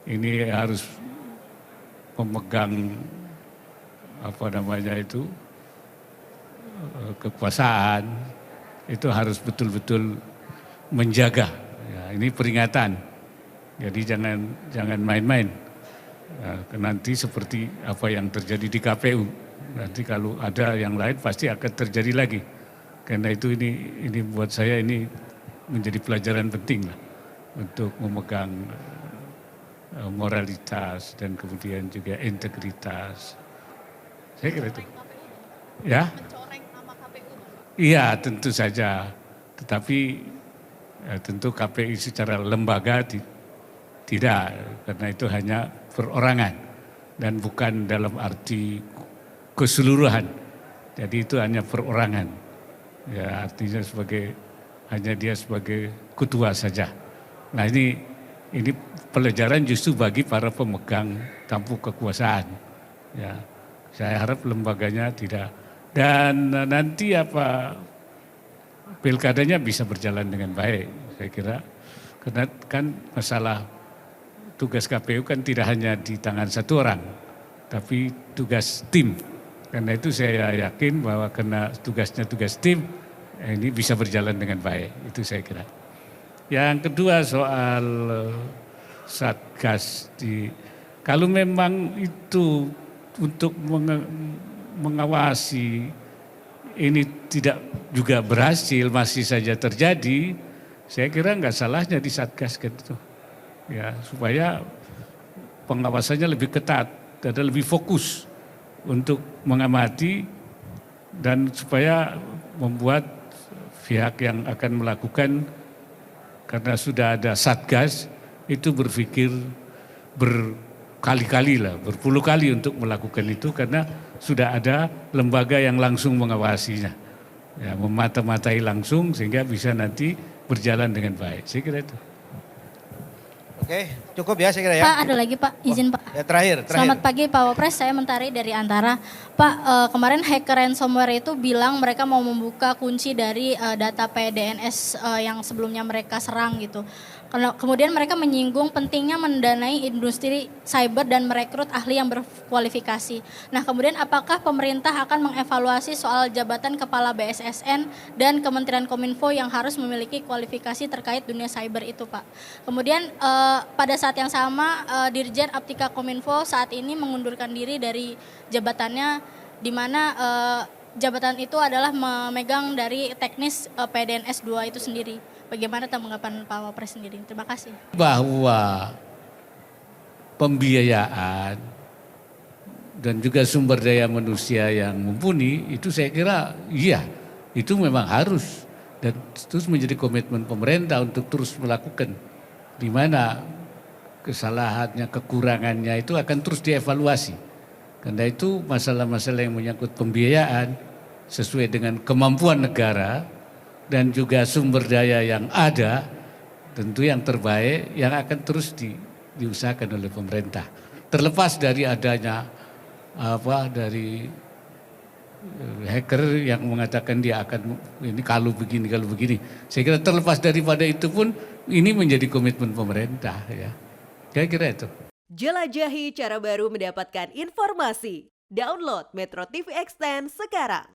ini harus memegang kekuasaan, itu harus betul-betul menjaga. Ya, ini peringatan. Jadi jangan main-main. Ya, nanti seperti apa yang terjadi di KPU. Nanti kalau ada yang lain pasti akan terjadi lagi. Karena itu ini buat saya ini menjadi pelajaran penting lah untuk memegang moralitas dan kemudian juga integritas. Saya kira itu. Ya? Iya, tentu saja. Tetapi tentu KPI secara lembaga tidak, karena itu hanya perorangan dan bukan dalam arti keseluruhan. Jadi itu hanya perorangan. Ya, artinya hanya dia sebagai ketua saja. Nah, ini pelajaran justru bagi para pemegang tampuk kekuasaan. Ya, saya harap lembaganya tidak, dan nanti pilkadanya bisa berjalan dengan baik, saya kira. Karena kan masalah tugas KPU kan tidak hanya di tangan satu orang, tapi tugas tim. Karena itu saya yakin bahwa karena tugasnya tugas tim, ini bisa berjalan dengan baik, itu saya kira. Yang kedua soal Satgas, kalau memang itu untuk mengawasi ini tidak juga berhasil, masih saja terjadi, saya kira nggak salahnya di Satgas gitu. Ya, supaya pengawasannya lebih ketat dan lebih fokus untuk mengamati dan supaya membuat pihak yang akan melakukan, karena sudah ada Satgas, itu berpikir berkali-kali lah, berpuluh kali untuk melakukan itu karena sudah ada lembaga yang langsung mengawasinya. Ya, memata-matai langsung sehingga bisa nanti berjalan dengan baik. Saya kira itu. Oke, cukup ya saya kira ya. Pak, ada lagi Pak, izin Pak. Ya, terakhir. Selamat pagi Pak Wapres, saya Mentari dari Antara. Pak, kemarin hacker ransomware itu bilang mereka mau membuka kunci dari data PDNS yang sebelumnya mereka serang gitu. Kemudian mereka menyinggung pentingnya mendanai industri cyber dan merekrut ahli yang berkualifikasi. Nah, kemudian apakah pemerintah akan mengevaluasi soal jabatan kepala BSSN dan Kementerian Kominfo yang harus memiliki kualifikasi terkait dunia cyber itu, Pak? Kemudian pada saat yang sama Dirjen Aptika Kominfo saat ini mengundurkan diri dari jabatannya, di mana jabatan itu adalah memegang dari teknis PDNS 2 itu sendiri. Bagaimana tanggapan Pak Wapres sendiri? Terima kasih. Bahwa pembiayaan dan juga sumber daya manusia yang mumpuni itu saya kira iya, itu memang harus dan terus menjadi komitmen pemerintah untuk terus melakukan, di mana kesalahannya, kekurangannya itu akan terus dievaluasi. Karena itu masalah-masalah yang menyangkut pembiayaan sesuai dengan kemampuan negara dan juga sumber daya yang ada, tentu yang terbaik yang akan terus diusahakan oleh pemerintah. Terlepas dari adanya dari hacker yang mengatakan dia akan ini kalau begini. Saya kira terlepas daripada itu pun ini menjadi komitmen pemerintah ya. Saya kira itu. Jelajahi cara baru mendapatkan informasi. Download Metro TV Extend sekarang.